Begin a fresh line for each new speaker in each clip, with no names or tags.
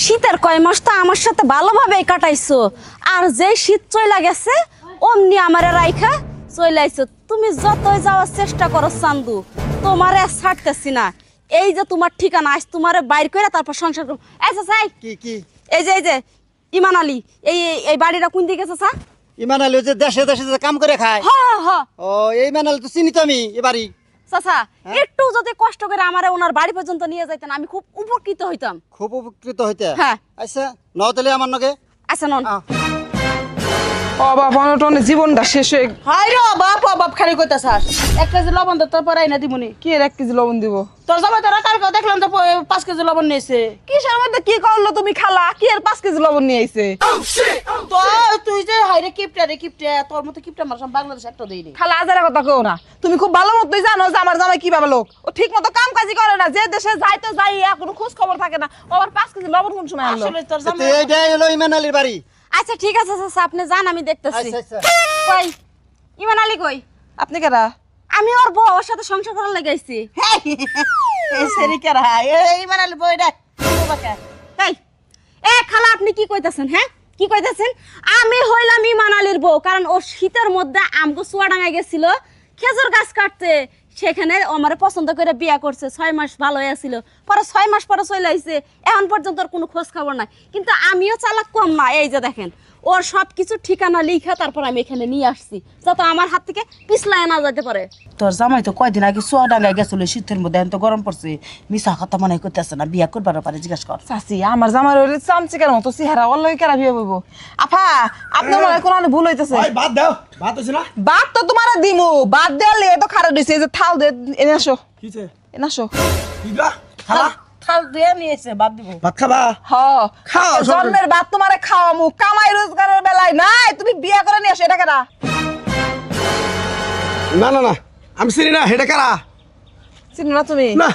শীতের কয় মাস তো আমার সাথে ভালোভাবেই কাটাইছো, আর যে শীত চইলা গেছে অমনি আমারে রাইখা চইলাইছো। তুমি যতই যাওয়ার চেষ্টা করো চান্দু, তোমারে ছাড়তেছি না। এই যে তোমার ঠিকানা, আজ তোমারে বাইর করে তারপর সংসার করব। আচ্ছা চাই
কি কি
এই যে ইমান আলী, এই এই বাড়িটা কোন দিকে চাচা?
ইমান আলী যে দেশে দেশে যে কাম করে খায়।
হ্যাঁ
ও এই ইমান আলী তো চিনি তো আমি এ বাড়ি।
চাচা একটু যদি কষ্ট করে আমারে ওনার বাড়ি পর্যন্ত নিয়ে যাইতেন আমি খুব উপকৃত হইতাম।
খুব উপকৃত হইতে।
হ্যাঁ
আচ্ছা নাও তাহলে আমার নগে।
আচ্ছা নন।
ও বাবা অনটনে জীবনটা শেষ হয়ে
হাই রে বাপ বাপ খালি কইতাছাস 1 কেজি লবণ তো তোর পরে আইনা দিমুনি।
কি এর 1 কেজি লবণ দিব?
তোর জামাই তোরা কালকে দেখলাম তো 5 কেজি লবণ নিয়েছে।
কিসের মধ্যে কি করলো তুমি খালা? কি এর 5 কেজি লবণ নিয়ে আইছে?
তো তুই যে হাইরে কিপটা তোর মতো কিপটা মার বাংলাদেশ একটা দেইনি।
খালা আজারে কথা কও না। তুমি খুব ভালো মতোই জানো যে আমার জামাই কিভাবে লোক। ও ঠিক মতো কাম কাজই করে না, যে দেশে যাই তো যাই কোনো খোঁজ খবর থাকে না। ও আবার 5 কেজি লবণ কোন সময় আনলো?
আসলে তোর
তো
জামাই
এইটাই হলো ইমান আলীর বাড়ি।
আচ্ছা ঠিক আছে চাচা, আপনি যান, আমি দেখতেছি।
আচ্ছা আচ্ছা
কই ইমান আলী কই?
আপনি কেডা?
আমি ওর বউ, ওর সাথে সংসার করার লাগাইছি।
এই সেরিকার হাই এই মানালি বইডা বাবা।
এই এ খালা আপনি কি কইতাছেন? হ্যাঁ কি কইতাছেন? আমি হইলাম ইমান আলীর বউ, কারণ ও শীতের মধ্যে আমগো চুয়াডাঙ্গায় গেছিল খেজুর গাছ কাটতে। সেখানে আমারে পছন্দ করে বিয়া করছে, 6 মাস ভালো হয়েছিল, পরে 6 মাস পরে চলে আইছে। এখন পর্যন্ত ওর কোনো খোঁজ খবর নাই। কিন্তু আমিও চালাক কম না, এই যে দেখেন ওর সব কিছু ঠিকানা লিখা তারপর আমি এখানে নিয়ে আসছি, যাতে আমার হাত থেকে পিছলায় না যেতে পারে।
তোর জামাই তো কয়দিন আগে চুয়াডাঙ্গায় গেছিল শীতের মধ্যে, এখন তো গরম পড়ছে। মিশা কথা মনে করতেছে না, বিয়া করবার পারে জিজ্ঞাসা কর।
চাচি আমার জামাই হইলে চামচিকার মতো চেহারা, ওর লই কেরা বিয়ে হইব? আপা আপনার মনে হয় কোনো ভুল হইতেছে।
বাদ দাও, বাদ হইছে না।
বাদ তো তোমার দিমু, বাদ দেওয়ালে তো খারাপ দিছে। এই যে থাল দে, এনে আসো
কিছে
এনে আসো।
কিবা খালা
থাল দিয়ে নিয়েছে বাদ দিব।
ভাত খাবা?
হ
খাও, সব
জন্মের বাদ তোমারে খাওয়ামু, কামাই রোজগারের বেলায় নাই। তুমি বিয়া করে নিয়ে আসো। এটা কেডা?
না না না আমি চিনি না, হেটা কারা?
চিনো না তুমি?
না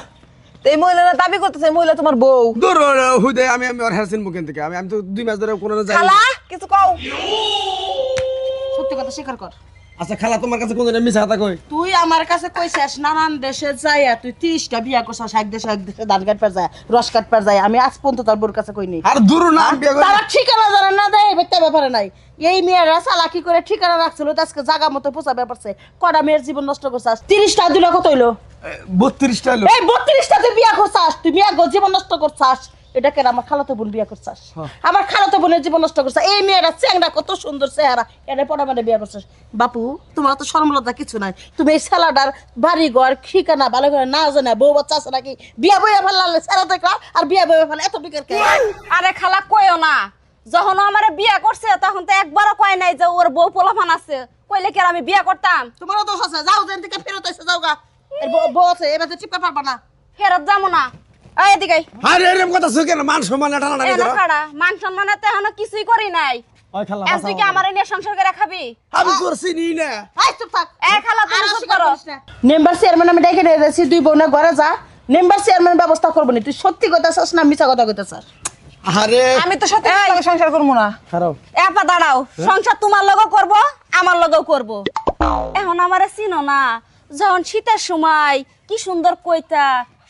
তো এই মহিলারা দাবি করতেছে এই মহিলা তোমার বউ।
দূর হুই দে, আমি ওর হেয়ার চিনবো কেন থেকে? আমি তো 2 মাস ধরে কোনো যাই।
খালা কিছু কও।
সত্যি কথা স্বীকার কর।
আচ্ছা খালা তোমার কাছে কোন মিছা কথা কই?
তুই আমার কাছে কইছিস নানান দেশে যাইয়া তুই 30টা বিয়া করছিস, এক দেশে ধান কাটবার যায়, রস কাটবার যায়। আমি আজ পর্যন্ত তোর বোর কাছে কইনি।
আর দূর না আমি বিয়ে করি।
তারা ঠিকানা জানা না দেয় বেতে ব্যাপারে নাই। এই মেয়েরা চালাকি করে ঠিকানা রাখছিল, আজকে জায়গা মতো পোষা ব্যাপারছে। কটা মেয়ের জীবন নষ্ট করছিস? 30টা দিল কত হইলো?
32টা হলো।
এই 32টা তুই বিয়া করছিস, তুই বিয়া জীবন নষ্ট করছিস। এটা কেন? আমার খালাতো বোন বিয়া করছিস, আমার খালাতো বোনের জীবন নষ্ট করছিস। এই মেয়েরা চেংড়া কত সুন্দর চেহারা, এটা পড়া মানে বিয়া করছিস। বাপু তোমার তো শরমলজ্জা কিছু নাই। তুমি এই ছেলেটার বাড়ি ঘর ঠিকানা ভালো করে না জানা, বউ বাচ্চা আছে নাকি? বিয়া বইয়া ফেললে ছেলে দেখা আর বিয়া বইয়া ফেলে এত বিকের কে?
আরে খালা কইও না, যখন আমার বিয়া করছে তখন তো একবারও কয় নাই যে ওর বউ পোলাপান আছে। কইলে কি আর আমি বিয়া করতাম?
তোমারও দোষ আছে, যাও যেন থেকে ফেরত এসে যাও গা। এর বউ আছে, এবার তো চিপা পারবা না।
ফেরত যাবো না। এই এদিকে
আরে এরকম কথা শুই কেন? মান সম্মান টানা টানি করো।
খাড়া মান সম্মানে তো এখনো কিছুই করি নাই।
ওই খালা
তুই কি আমার নিয়ে সংসার করে খাবি?
আমি তোর চিনি না।
এই চুপ থাক।
এই খালা তুমি চুপ করো।
মেম্বার চেয়ারম্যান আমি ডেকে দিয়েছি, 2 বোনে ঘরে যা। মেম্বার চেয়ারম্যান ব্যবস্থা করবো না। তুই সত্যি কথা চাস না মিছা কথা কইতে চাস?
আরে
আমি তো সত্যি তোমাকে সংসার করবো না।
খারাপ
এপা দাঁড়াও, সংসার তোমার লগেও করব আমার লগেও করব। এখন আমারে চিনো না, যখন শীতের সময় কি সুন্দর কইতা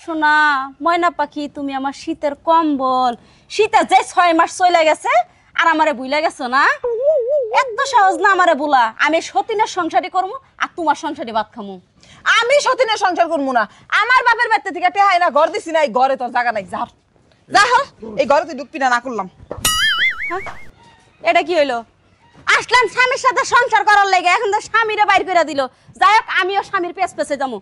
শোনা ময়না পাখি তুমি আমার শীতের কম্বল। শীতে যে 6 মাস চলে গেছে আর আমারে ভুলে গেছো না? এত সহজ না আমারে বলা। আমি সতীনের সংসারই করবো আর তোমার সংসারই ভাত খামু।
আমি সতীনের সংসার করবো না। আমার বাপের বাড়িতে থেকে টেহাই না, ঘর দিছি না, এই ঘরে তোর জায়গা নাই। যা যা হ, এই ঘরে তুই ঢুকবি না, না করলাম।
হ্যাঁ? এটা কি হইলো? আসলাম স্বামীর সাথে সংসার করার লেগে, এখন তো স্বামীরে বাইর করে দিল। যাই হোক আমিও স্বামীর পেছ পেছে যাবো।